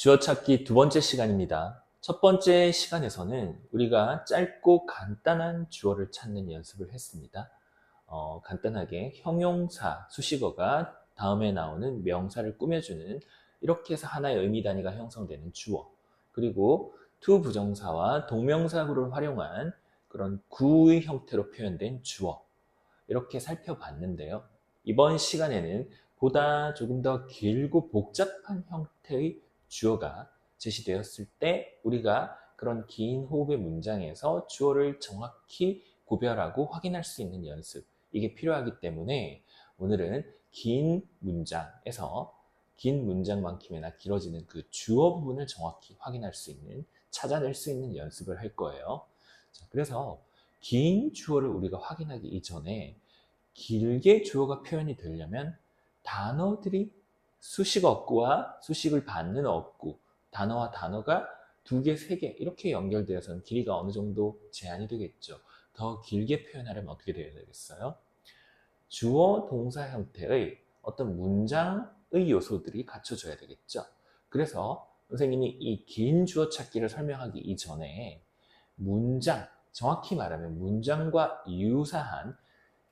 주어 찾기 두 번째 시간입니다. 첫 번째 시간에서는 우리가 짧고 간단한 주어를 찾는 연습을 했습니다. 간단하게 형용사, 수식어가 다음에 나오는 명사를 꾸며주는 이렇게 해서 하나의 의미 단위가 형성되는 주어, 그리고 to 부정사와 동명사구를 활용한 그런 구의 형태로 표현된 주어, 이렇게 살펴봤는데요. 이번 시간에는 보다 조금 더 길고 복잡한 형태의 주어가 제시되었을 때 우리가 그런 긴 호흡의 문장에서 주어를 정확히 구별하고 확인할 수 있는 연습, 이게 필요하기 때문에 오늘은 긴 문장에서 긴 문장만큼이나 길어지는 그 주어 부분을 정확히 확인할 수 있는, 찾아낼 수 있는 연습을 할 거예요. 자, 그래서 긴 주어를 우리가 확인하기 이전에 길게 주어가 표현이 되려면 단어들이 수식 어구와 수식을 받는 어구, 단어와 단어가 두 개, 세 개 이렇게 연결되어서는 길이가 어느 정도 제한이 되겠죠. 더 길게 표현하려면 어떻게 되어야 되겠어요? 주어, 동사 형태의 어떤 문장의 요소들이 갖춰져야 되겠죠. 그래서 선생님이 이 긴 주어 찾기를 설명하기 이전에 문장, 정확히 말하면 문장과 유사한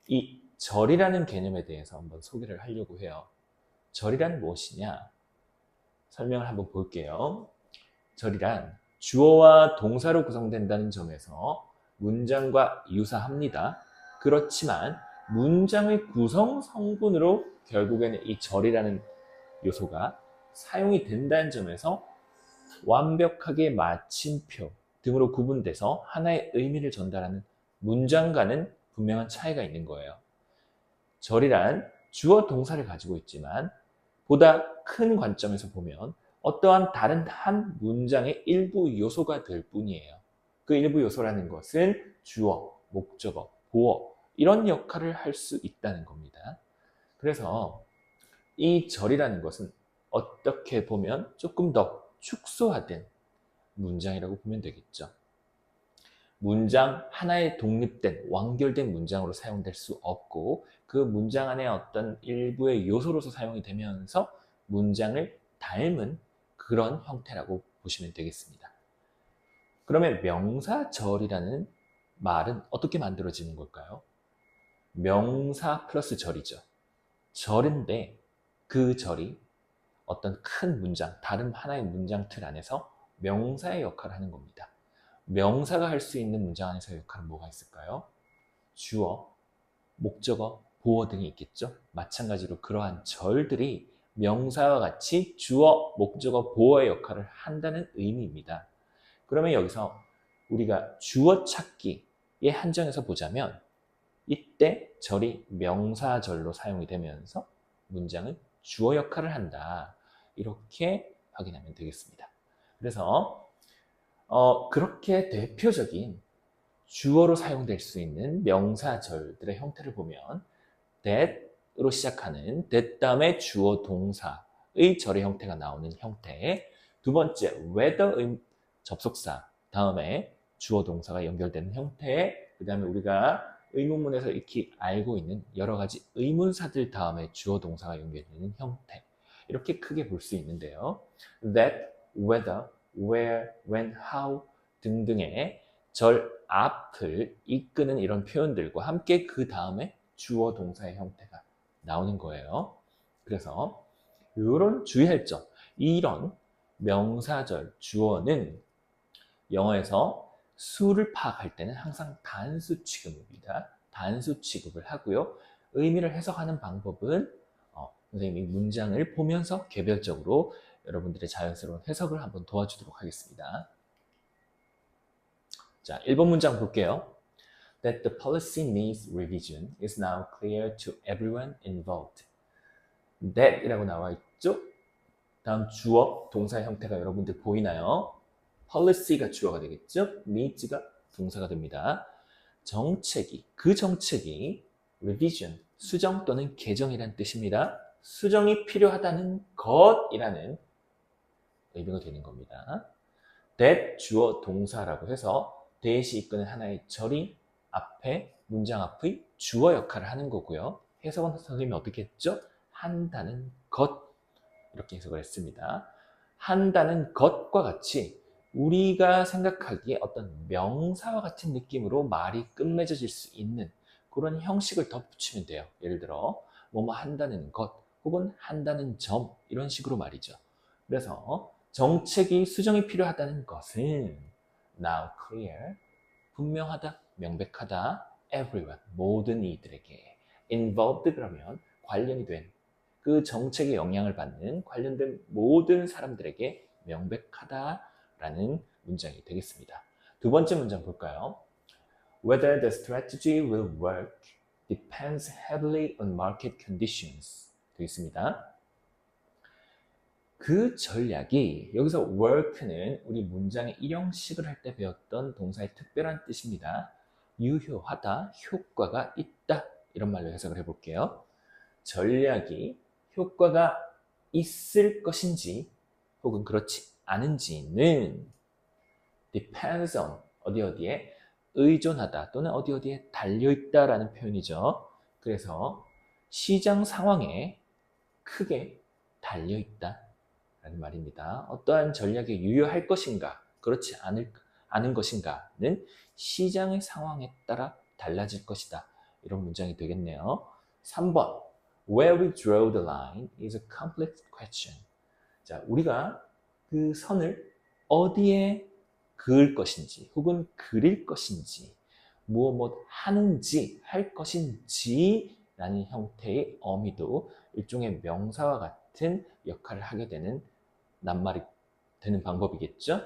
이 절이라는 개념에 대해서 한번 소개를 하려고 해요. 절이란 무엇이냐? 설명을 한번 볼게요. 절이란 주어와 동사로 구성된다는 점에서 문장과 유사합니다. 그렇지만 문장의 구성 성분으로 결국에는 이 절이라는 요소가 사용이 된다는 점에서 완벽하게 마침표 등으로 구분돼서 하나의 의미를 전달하는 문장과는 분명한 차이가 있는 거예요. 절이란 주어 동사를 가지고 있지만 보다 큰 관점에서 보면 어떠한 다른 한 문장의 일부 요소가 될 뿐이에요. 그 일부 요소라는 것은 주어, 목적어, 보어 이런 역할을 할 수 있다는 겁니다. 그래서 이 절이라는 것은 어떻게 보면 조금 더 축소화된 문장이라고 보면 되겠죠. 문장 하나의 독립된 완결된 문장으로 사용될 수 없고 그 문장 안에 어떤 일부의 요소로서 사용이 되면서 문장을 닮은 그런 형태라고 보시면 되겠습니다. 그러면 명사절이라는 말은 어떻게 만들어지는 걸까요? 명사 플러스 절이죠. 절인데 그 절이 어떤 큰 문장, 다른 하나의 문장 틀 안에서 명사의 역할을 하는 겁니다. 명사가 할 수 있는 문장 안에서의 역할은 뭐가 있을까요? 주어, 목적어, 보어 등이 있겠죠. 마찬가지로 그러한 절들이 명사와 같이 주어, 목적어, 보어의 역할을 한다는 의미입니다. 그러면 여기서 우리가 주어 찾기에 한정해서 보자면 이때 절이 명사절로 사용이 되면서 문장은 주어 역할을 한다. 이렇게 확인하면 되겠습니다. 그래서 그렇게 대표적인 주어로 사용될 수 있는 명사절들의 형태를 보면 that으로 시작하는 that 다음에 주어 동사의 절의 형태가 나오는 형태, 두 번째 whether의 접속사 다음에 주어 동사가 연결되는 형태, 그 다음에 우리가 의문문에서 익히 알고 있는 여러 가지 의문사들 다음에 주어 동사가 연결되는 형태, 이렇게 크게 볼 수 있는데요. that, whether, where, when, how 등등의 절 앞을 이끄는 이런 표현들과 함께 그 다음에 주어 동사의 형태가 나오는 거예요. 그래서 이런 주의할 점, 이런 명사절 주어는 영어에서 수를 파악할 때는 항상 단수 취급입니다. 단수 취급을 하고요. 의미를 해석하는 방법은 선생님이 문장을 보면서 개별적으로 여러분들의 자연스러운 해석을 한번 도와주도록 하겠습니다. 자, 1번 문장 볼게요. That the policy needs revision is now clear to everyone involved. That 이라고 나와 있죠? 다음 주어, 동사의 형태가 여러분들 보이나요? policy가 주어가 되겠죠? needs가 동사가 됩니다. 정책이, 그 정책이 revision, 수정 또는 개정이라는 뜻입니다. 수정이 필요하다는 것이라는 의미가 되는 겁니다. that 주어 동사라고 해서 that이 이끄는 하나의 절이 앞에 문장 앞의 주어 역할을 하는 거고요. 해석은 선생님이 어떻게 했죠? 한다는 것, 이렇게 해석을 했습니다. 한다는 것과 같이 우리가 생각하기에 어떤 명사와 같은 느낌으로 말이 끝맺어질 수 있는 그런 형식을 덧붙이면 돼요. 예를 들어 뭐뭐 한다는 것 혹은 한다는 점 이런 식으로 말이죠. 그래서 정책이 수정이 필요하다는 것은 now clear, 분명하다, 명백하다, everyone, 모든 이들에게 involved 그러면 관련이 된 그 정책에 영향을 받는 관련된 모든 사람들에게 명백하다라는 문장이 되겠습니다. 두 번째 문장 볼까요? Whether the strategy will work depends heavily on market conditions 되겠습니다. 그 전략이 여기서 work는 우리 문장의 일형식을 할 때 배웠던 동사의 특별한 뜻입니다. 유효하다, 효과가 있다 이런 말로 해석을 해볼게요. 전략이 효과가 있을 것인지 혹은 그렇지 않은지는 depends on 어디에 의존하다 또는 어디에 달려있다라는 표현이죠. 그래서 시장 상황에 크게 달려있다 라는 말입니다. 어떠한 전략이 유효할 것인가 그렇지 않은 것인가는 시장의 상황에 따라 달라질 것이다. 이런 문장이 되겠네요. 3번 Where we draw the line is a complex question. 자, 우리가 그 선을 어디에 그을 것인지 혹은 그릴 것인지 무엇 하는지 할 것인지 라는 형태의 어미도 일종의 명사와 같은 역할을 하게 되는 낱말이 되는 방법이겠죠.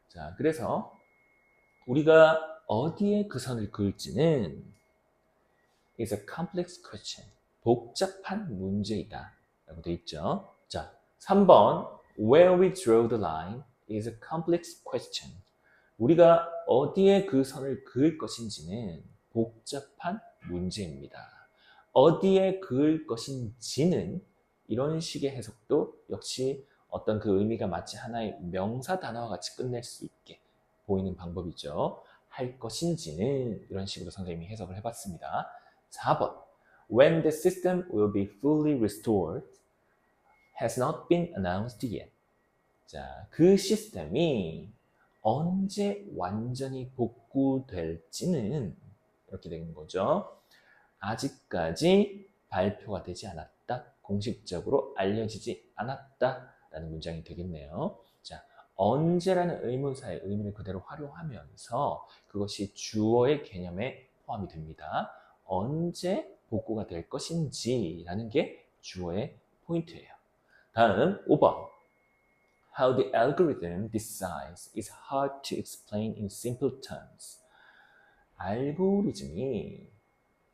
자, 그래서 우리가 어디에 그 선을 그을지는 is a complex question. 복잡한 문제이다 라고 되어 있죠. 자, 3번 Where we draw the line is a complex question. 우리가 어디에 그 선을 그을 것인지는 복잡한 문제입니다. 어디에 그을 것인지는 이런 식의 해석도 역시 어떤 그 의미가 마치 하나의 명사 단어와 같이 끝낼 수 있게 보이는 방법이죠. 할 것인지는 이런 식으로 선생님이 해석을 해봤습니다. 4번 When the system will be fully restored has not been announced yet. 자, 그 시스템이 언제 완전히 복구될지는 이렇게 되는 거죠. 아직까지 발표가 되지 않았다. 공식적으로 알려지지 않았다라는 문장이 되겠네요. 자, 언제라는 의문사의 의미를 그대로 활용하면서 그것이 주어의 개념에 포함이 됩니다. 언제 복구가 될 것인지라는 게 주어의 포인트예요. 다음 5번. How the algorithm decides is hard to explain in simple terms. 알고리즘이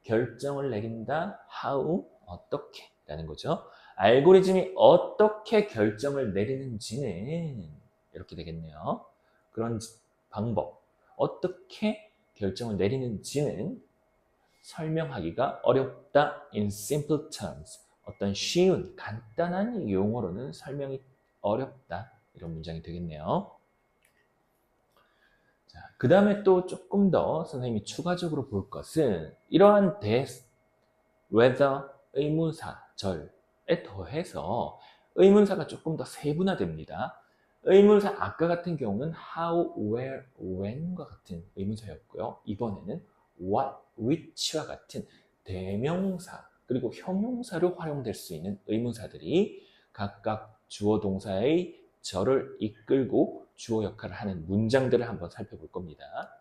결정을 내린다. How? 어떻게? 라는 거죠. 알고리즘이 어떻게 결정을 내리는지는 이렇게 되겠네요. 그런 방법, 어떻게 결정을 내리는지는 설명하기가 어렵다. In simple terms. 어떤 쉬운, 간단한 용어로는 설명이 어렵다. 이런 문장이 되겠네요. 자, 그 다음에 또 조금 더 선생님이 추가적으로 볼 것은 이러한 whether 의문사, 절에 더해서 의문사가 조금 더 세분화됩니다. 의문사 아까 같은 경우는 how, where, when과 같은 의문사였고요. 이번에는 what, which와 같은 대명사 그리고 형용사로 활용될 수 있는 의문사들이 각각 주어 동사의 절을 이끌고 주어 역할을 하는 문장들을 한번 살펴볼 겁니다.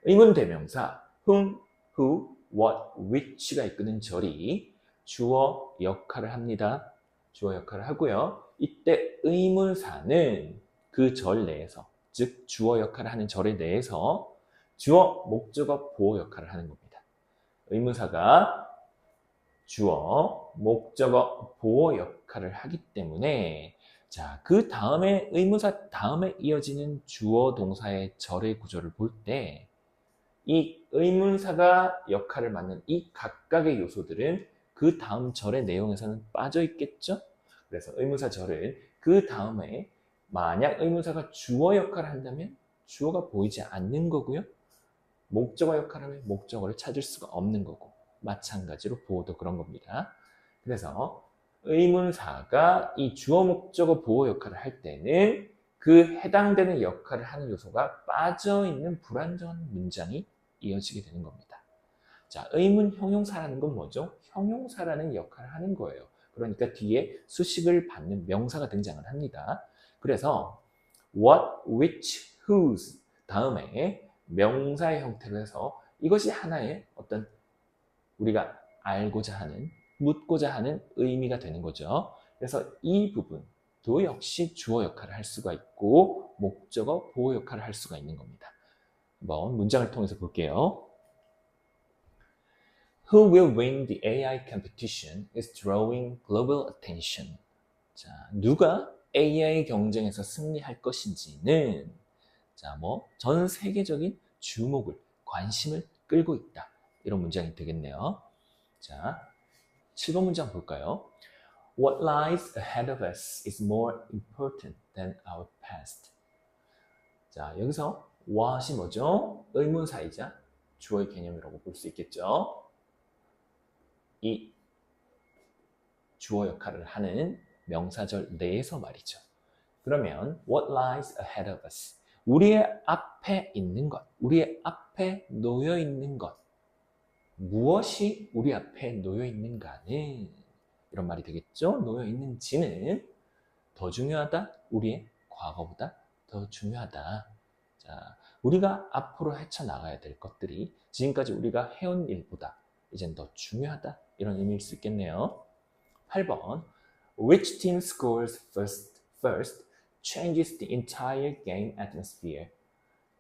의문 대명사 whom, who, what, which가 이끄는 절이 주어 역할을 합니다. 주어 역할을 하고요. 이때 의문사는 그 절 내에서, 즉 주어 역할을 하는 절에 내에서 주어, 목적어, 보어 역할을 하는 겁니다. 의문사가 주어, 목적어, 보어 역할을 하기 때문에 자, 그 다음에 의문사 다음에 이어지는 주어 동사의 절의 구조를 볼 때 이 의문사가 역할을 맡는 이 각각의 요소들은 그 다음 절의 내용에서는 빠져 있겠죠? 그래서 의문사 절은 그 다음에 만약 의문사가 주어 역할을 한다면 주어가 보이지 않는 거고요. 목적어 역할을 하면 목적어를 찾을 수가 없는 거고 마찬가지로 보어도 그런 겁니다. 그래서 의문사가 이 주어 목적어 보호 역할을 할 때는 그 해당되는 역할을 하는 요소가 빠져있는 불완전한 문장이 이어지게 되는 겁니다. 자, 의문 형용사라는 건 뭐죠? 형용사라는 역할을 하는 거예요. 그러니까 뒤에 수식을 받는 명사가 등장을 합니다. 그래서 what, which, whose 다음에 명사의 형태로 해서 이것이 하나의 어떤 우리가 알고자 하는, 묻고자 하는 의미가 되는 거죠. 그래서 이 부분도 역시 주어 역할을 할 수가 있고 목적어 보호 역할을 할 수가 있는 겁니다. 한번 문장을 통해서 볼게요. Who will win the AI competition is drawing global attention. 자, 누가 AI 경쟁에서 승리할 것인지는 전 세계적인 주목을, 관심을 끌고 있다. 이런 문장이 되겠네요. 자, 7번 문장 볼까요? What lies ahead of us is more important than our past. 자, 여기서 what이 뭐죠? 의문사이자 주어의 개념이라고 볼 수 있겠죠. 이 주어 역할을 하는 명사절 내에서 말이죠. 그러면 what lies ahead of us? 우리의 앞에 있는 것, 우리의 앞에 놓여 있는 것. 무엇이 우리 앞에 놓여 있는가는 이런 말이 되겠죠. 놓여 있는지는 더 중요하다. 우리의 과거보다 더 중요하다. 자, 우리가 앞으로 헤쳐나가야 될 것들이 지금까지 우리가 해온 일보다 이젠 더 중요하다. 이런 의미일 수 있겠네요. 8번 Which team scores first changes the entire game atmosphere.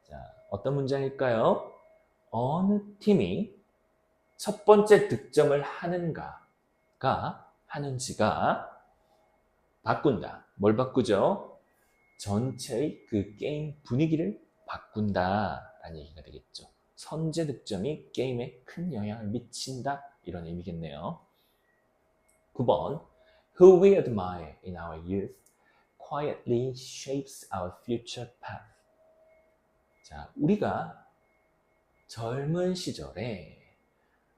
자, 어떤 문장일까요? 어느 팀이 첫 번째 득점을 하는지가 바꾼다. 뭘 바꾸죠? 전체의 그 게임 분위기를 바꾼다라는 얘기가 되겠죠. 선제 득점이 게임에 큰 영향을 미친다. 이런 의미겠네요. 9번 Who we admire in our youth quietly shapes our future path. 자, 우리가 젊은 시절에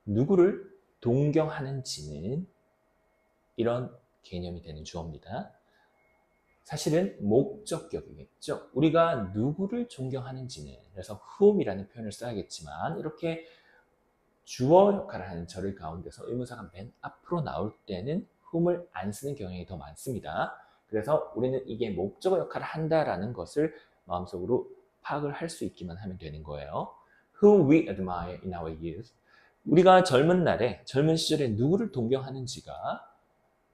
누구를 동경하는지는 이런 개념이 되는 주어입니다. 사실은 목적격이겠죠. 우리가 누구를 존경하는지는 그래서 whom이라는 표현을 써야겠지만 이렇게 주어 역할을 하는 절을 가운데서 의문사가 맨 앞으로 나올 때는 whom을 안 쓰는 경향이 더 많습니다. 그래서 우리는 이게 목적어 역할을 한다라는 것을 마음속으로 파악을 할 수 있기만 하면 되는 거예요. Who we admire in our youth. 우리가 젊은 날에, 젊은 시절에 누구를 동경하는지가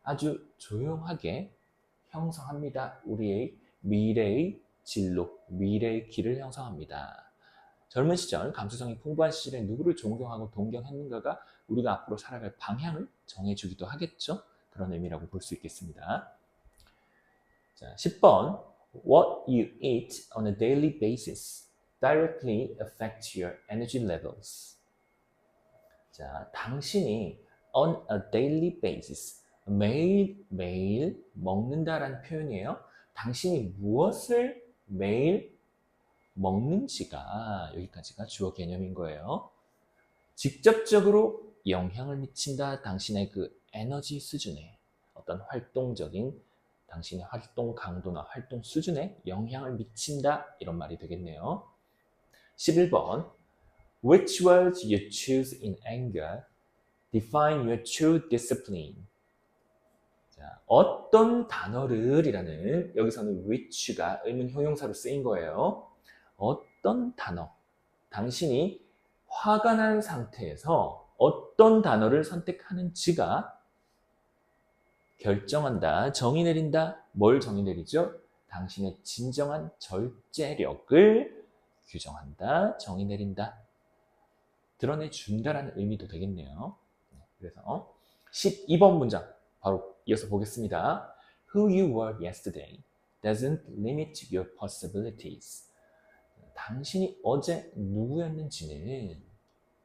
아주 조용하게 형성합니다. 우리의 미래의 진로, 미래의 길을 형성합니다. 젊은 시절, 감수성이 풍부한 시절에 누구를 존경하고 동경했는가가 우리가 앞으로 살아갈 방향을 정해주기도 하겠죠. 그런 의미라고 볼 수 있겠습니다. 자, 10번 What you eat on a daily basis directly affects your energy levels. 자, 당신이 on a daily basis 매일 먹는다라는 표현이에요. 당신이 무엇을 매일 먹는지가 여기까지가 주어 개념인 거예요. 직접적으로 영향을 미친다. 당신의 그 에너지 수준에 어떤 활동적인 당신의 활동 강도나 활동 수준에 영향을 미친다. 이런 말이 되겠네요. 11번 Which words you choose in anger define your true discipline. 자, 어떤 단어를 이라는 여기서는 which가 의문 형용사로 쓰인 거예요. 어떤 단어, 당신이 화가 난 상태에서 어떤 단어를 선택하는지가 결정한다, 정의 내린다. 뭘 정의 내리죠? 당신의 진정한 절제력을 규정한다, 정의 내린다. 드러내준다라는 의미도 되겠네요. 그래서 12번 문장 바로 이어서 보겠습니다. Who you were yesterday doesn't limit your possibilities. 당신이 어제 누구였는지는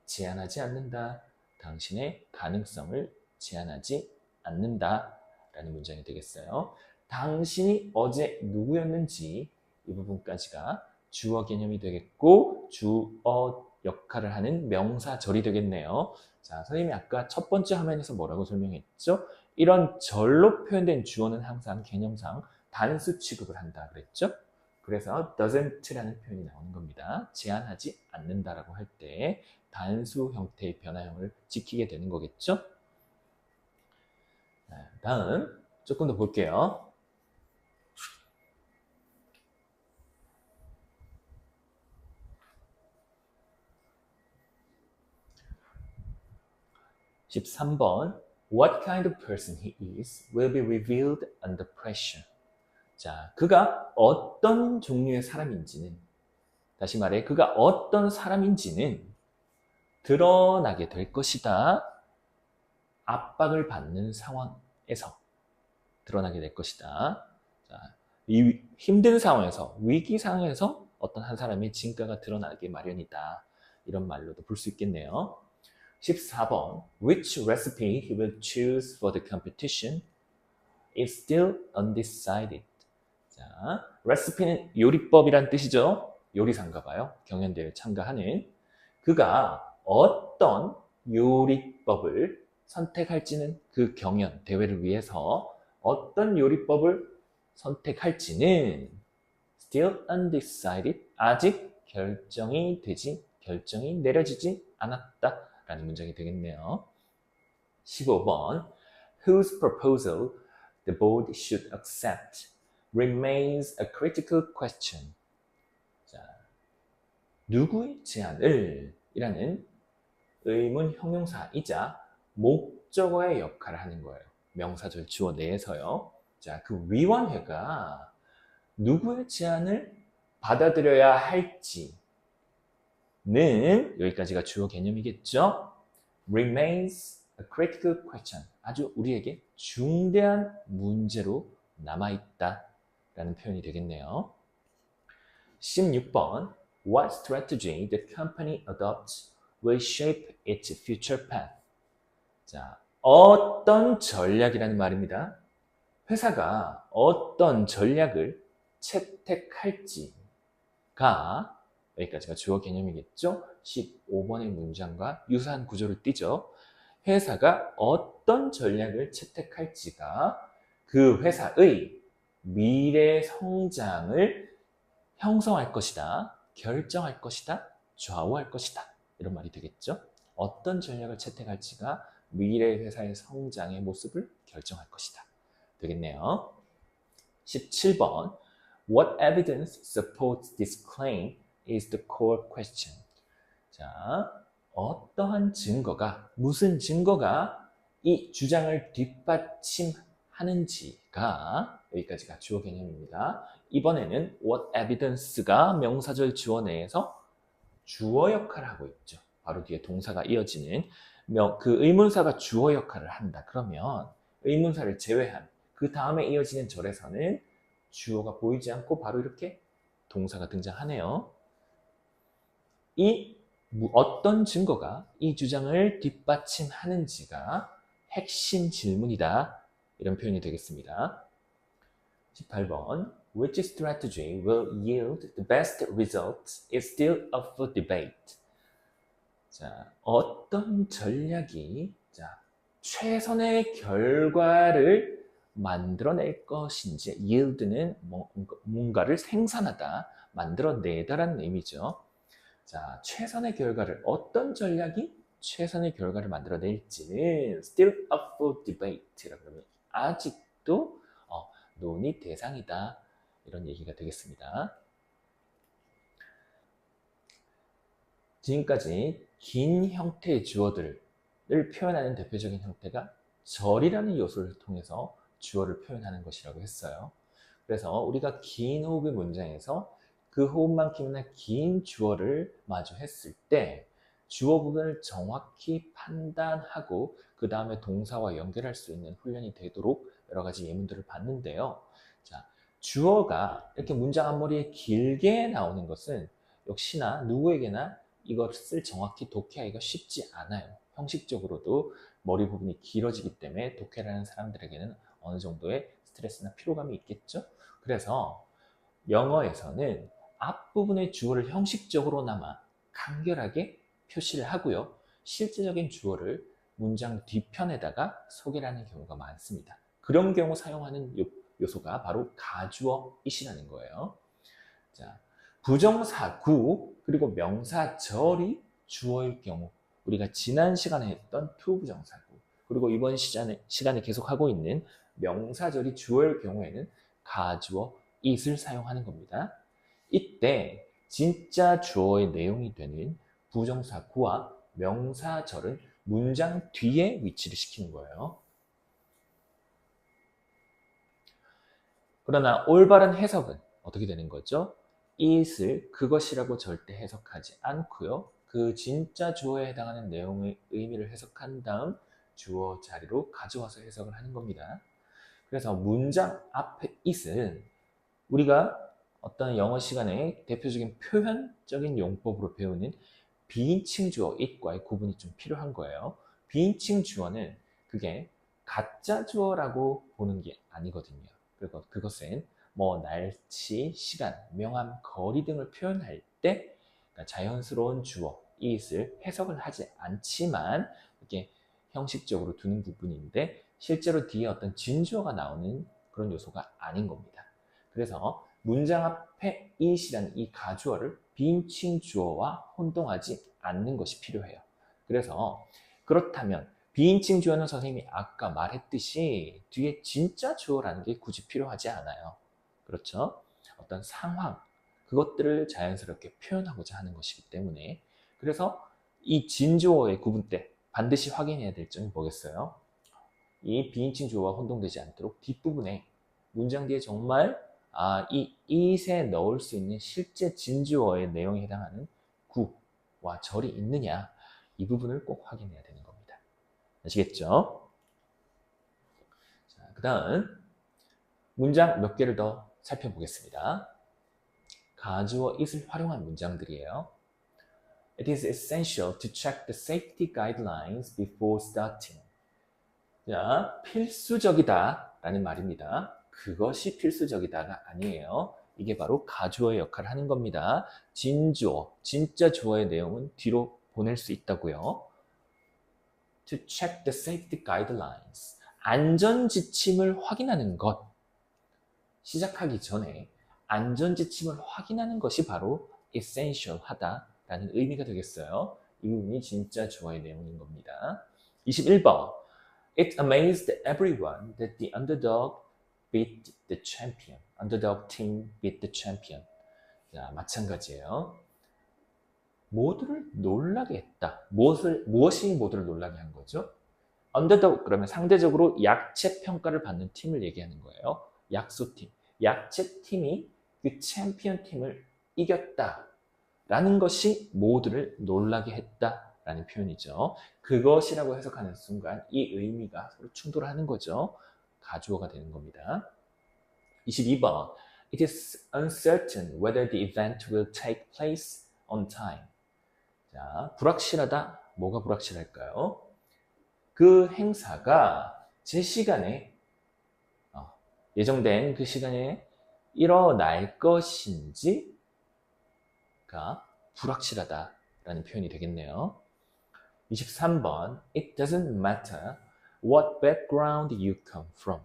제한하지 않는다. 당신의 가능성을 제한하지 않는다. 라는 문장이 되겠어요. 당신이 어제 누구였는지 이 부분까지가 주어 개념이 되겠고 주어 역할을 하는 명사절이 되겠네요. 자, 선생님이 아까 첫 번째 화면에서 뭐라고 설명했죠? 이런 절로 표현된 주어는 항상 개념상 단수 취급을 한다 그랬죠? 그래서 doesn't라는 표현이 나오는 겁니다. 제한하지 않는다라고 할 때 단수 형태의 변화형을 지키게 되는 거겠죠? 다음 조금 더 볼게요. (13번) What kind of person he is will be revealed under pressure. 자, 그가 어떤 종류의 사람인지는, 다시 말해 그가 어떤 사람인지는 드러나게 될 것이다. 압박을 받는 상황에서 드러나게 될 것이다. 자, 이 힘든 상황에서, 위기 상황에서 어떤 한 사람의 진가가 드러나게 마련이다. 이런 말로도 볼 수 있겠네요. 14번 Which recipe he will choose for the competition is still undecided. 자, recipe는 요리법이란 뜻이죠. 요리사인가 봐요. 경연대회에 참가하는. 그가 어떤 요리법을 선택할지는, 그 경연, 대회를 위해서 어떤 요리법을 선택할지는 still undecided, 아직 결정이 내려지지 않았다 라는 문장이 되겠네요. 15번 Whose proposal the board should accept remains a critical question. 자, 누구의 제안을 이라는 의문 형용사이자 목적어의 역할을 하는 거예요. 명사절 주어 내에서요. 자, 그 위원회가 누구의 제안을 받아들여야 할지는, 여기까지가 주어 개념이겠죠. remains a critical question. 아주 우리에게 중대한 문제로 남아있다 라는 표현이 되겠네요. 16번 What strategy the company adopts will shape its future path. 자, 어떤 전략이라는 말입니다. 회사가 어떤 전략을 채택할지가, 여기까지가 주어 개념이겠죠. 15번의 문장과 유사한 구조를 띠죠. 회사가 어떤 전략을 채택할지가 그 회사의 미래 성장을 형성할 것이다, 결정할 것이다, 좌우할 것이다. 이런 말이 되겠죠. 어떤 전략을 채택할지가 미래 회사의 성장의 모습을 결정할 것이다. 되겠네요. 17번 What evidence supports this claim is the core question. 자, 어떠한 증거가, 무슨 증거가 이 주장을 뒷받침하는지가, 여기까지가 주어 개념입니다. 이번에는 what evidence가 명사절 주어 내에서 주어 역할을 하고 있죠. 바로 뒤에 동사가 이어지는 그 의문사가 주어 역할을 한다. 그러면 의문사를 제외한 그 다음에 이어지는 절에서는 주어가 보이지 않고 바로 이렇게 동사가 등장하네요. 이 어떤 증거가 이 주장을 뒷받침하는지가 핵심 질문이다. 이런 표현이 되겠습니다. 18번 Which strategy will yield the best results is still up for debate. 자, 어떤 전략이 최선의 결과를 만들어낼 것인지, yield는 뭔가를 생산하다, 만들어내다라는 의미죠. 자, 최선의 결과를, 어떤 전략이 최선의 결과를 만들어낼지는 still up for debate라고 하면 아직도 논의 대상이다. 이런 얘기가 되겠습니다. 지금까지 긴 형태의 주어들을 표현하는 대표적인 형태가 절이라는 요소를 통해서 주어를 표현하는 것이라고 했어요. 그래서 우리가 긴 호흡의 문장에서 그 호흡만큼이나 긴 주어를 마주했을 때 주어 부분을 정확히 판단하고 그 다음에 동사와 연결할 수 있는 훈련이 되도록 여러 가지 예문들을 봤는데요. 자, 주어가 이렇게 문장 앞머리에 길게 나오는 것은 역시나 누구에게나 이것을 정확히 독해하기가 쉽지 않아요. 형식적으로도 머리 부분이 길어지기 때문에 독해를 하는 사람들에게는 어느 정도의 스트레스나 피로감이 있겠죠. 그래서 영어에서는 앞부분의 주어를 형식적으로나마 간결하게 표시를 하고요. 실제적인 주어를 문장 뒤편에다가 소개를 하는 경우가 많습니다. 그런 경우 사용하는 요소가 바로 가주어 it이라는 거예요. 자, 부정사 구 그리고 명사 절이 주어일 경우 우리가 지난 시간에 했던 투부정사 구 그리고 이번 시간에 계속 하고 있는 명사절이 주어일 경우에는 가주어 it을 사용하는 겁니다. 이때 진짜 주어의 내용이 되는 부정사 구와 명사절은 문장 뒤에 위치를 시키는 거예요. 그러나 올바른 해석은 어떻게 되는 거죠? it을 그것이라고 절대 해석하지 않고요. 그 진짜 주어에 해당하는 내용의 의미를 해석한 다음 주어 자리로 가져와서 해석을 하는 겁니다. 그래서 문장 앞에 it은 우리가 어떤 영어 시간에 대표적인 표현적인 용법으로 배우는 비인칭 주어 it과의 구분이 좀 필요한 거예요. 비인칭 주어는 그게 가짜 주어라고 보는 게 아니거든요. 그리고 그것은 뭐 날씨, 시간, 명암, 거리 등을 표현할 때 그러니까 자연스러운 주어 it을 해석을 하지 않지만 이렇게 형식적으로 두는 부분인데 실제로 뒤에 어떤 진주어가 나오는 그런 요소가 아닌 겁니다. 그래서 문장 앞에 it이라는 이 가주어를 비인칭 주어와 혼동하지 않는 것이 필요해요. 그래서 그렇다면 비인칭 주어는 선생님이 아까 말했듯이 뒤에 진짜 주어라는 게 굳이 필요하지 않아요. 그렇죠? 어떤 상황, 그것들을 자연스럽게 표현하고자 하는 것이기 때문에 그래서 이 진주어의 구분 때 반드시 확인해야 될 점이 뭐겠어요? 이 비인칭 주어와 혼동되지 않도록 뒷부분에 문장 뒤에 정말 이 it에 넣을 수 있는 실제 진주어의 내용에 해당하는 구와 절이 있느냐 이 부분을 꼭 확인해야 되는 겁니다. 아시겠죠? 그 다음 문장 몇 개를 더 살펴보겠습니다. 가주어 it을 활용한 문장들이에요. It is essential to check the safety guidelines before starting. 자, 필수적이다 라는 말입니다. 그것이 필수적이다가 아니에요. 이게 바로 가주어의 역할을 하는 겁니다. 진주어, 진짜 주어의 내용은 뒤로 보낼 수 있다고요. To check the safety guidelines. 안전 지침을 확인하는 것. 시작하기 전에 안전 지침을 확인하는 것이 바로 essential 하다라는 의미가 되겠어요. 이 부분이 진짜 주어의 내용인 겁니다. 21번. It amazed everyone that the underdog beat the champion. Underdog team beat the champion. 자, 마찬가지예요. 모두를 놀라게 했다. 무엇이 모두를 놀라게 한 거죠? 언더독 그러면 상대적으로 약체 평가를 받는 팀을 얘기하는 거예요. 약소팀. 약체 팀이 그 챔피언 팀을 이겼다. 라는 것이 모두를 놀라게 했다. 라는 표현이죠. 그것이라고 해석하는 순간 이 의미가 서로 충돌하는 거죠. 가주어가 되는 겁니다. 22번. It is uncertain whether the event will take place on time. 자, 불확실하다. 뭐가 불확실할까요? 그 행사가 제 시간에 예정된 그 시간에 일어날 것인지가 불확실하다라는 표현이 되겠네요. 23번 It doesn't matter what background you come from.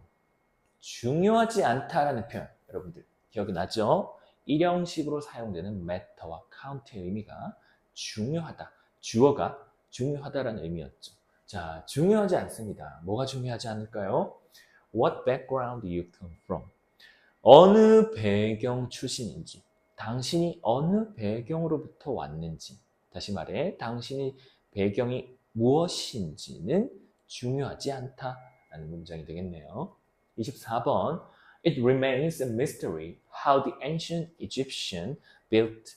중요하지 않다라는 표현 여러분들 기억이 나죠? 일형식으로 사용되는 matter와 count의 의미가 중요하다. 주어가 중요하다라는 의미였죠. 자, 중요하지 않습니다. 뭐가 중요하지 않을까요? What background you come from. 어느 배경 출신인지, 당신이 어느 배경으로부터 왔는지, 다시 말해 당신의 배경이 무엇인지는 중요하지 않다라는 문장이 되겠네요. 24번 It remains a mystery how the ancient Egyptians built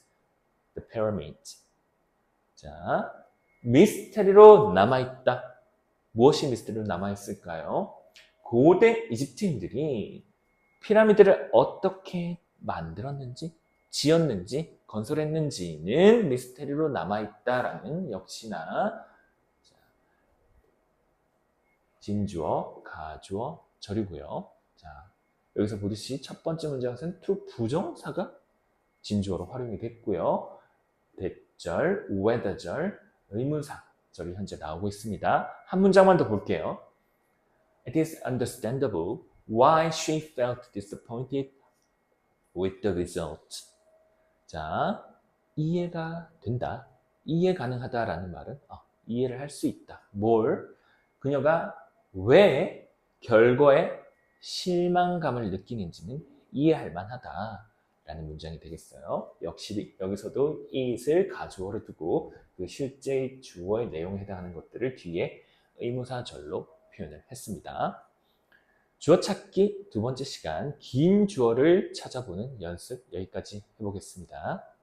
the pyramid. 자, 미스테리로 남아있다. 무엇이 미스테리로 남아있을까요? 고대 이집트인들이 피라미드를 어떻게 만들었는지, 지었는지, 건설했는지는 미스테리로 남아있다라는 역시나 진주어, 가주어, 절이고요. 자, 여기서 보듯이 첫 번째 문장에서는 to 부정사가 진주어로 활용이 됐고요. 대절, whether절, 의문사, 절이 현재 나오고 있습니다. 한 문장만 더 볼게요. It is understandable why she felt disappointed with the result. 자, 이해가 된다. 이해 가능하다라는 말은 이해를 할 수 있다. 뭘? 그녀가 왜 결과에 실망감을 느끼는지는 이해할 만하다. 라는 문장이 되겠어요. 역시 여기서도 it을 가주어로 두고 그 실제 주어의 내용에 해당하는 것들을 뒤에 의무사절로 표현을 했습니다. 주어 찾기 두 번째 시간, 긴 주어를 찾아보는 연습 여기까지 해보겠습니다.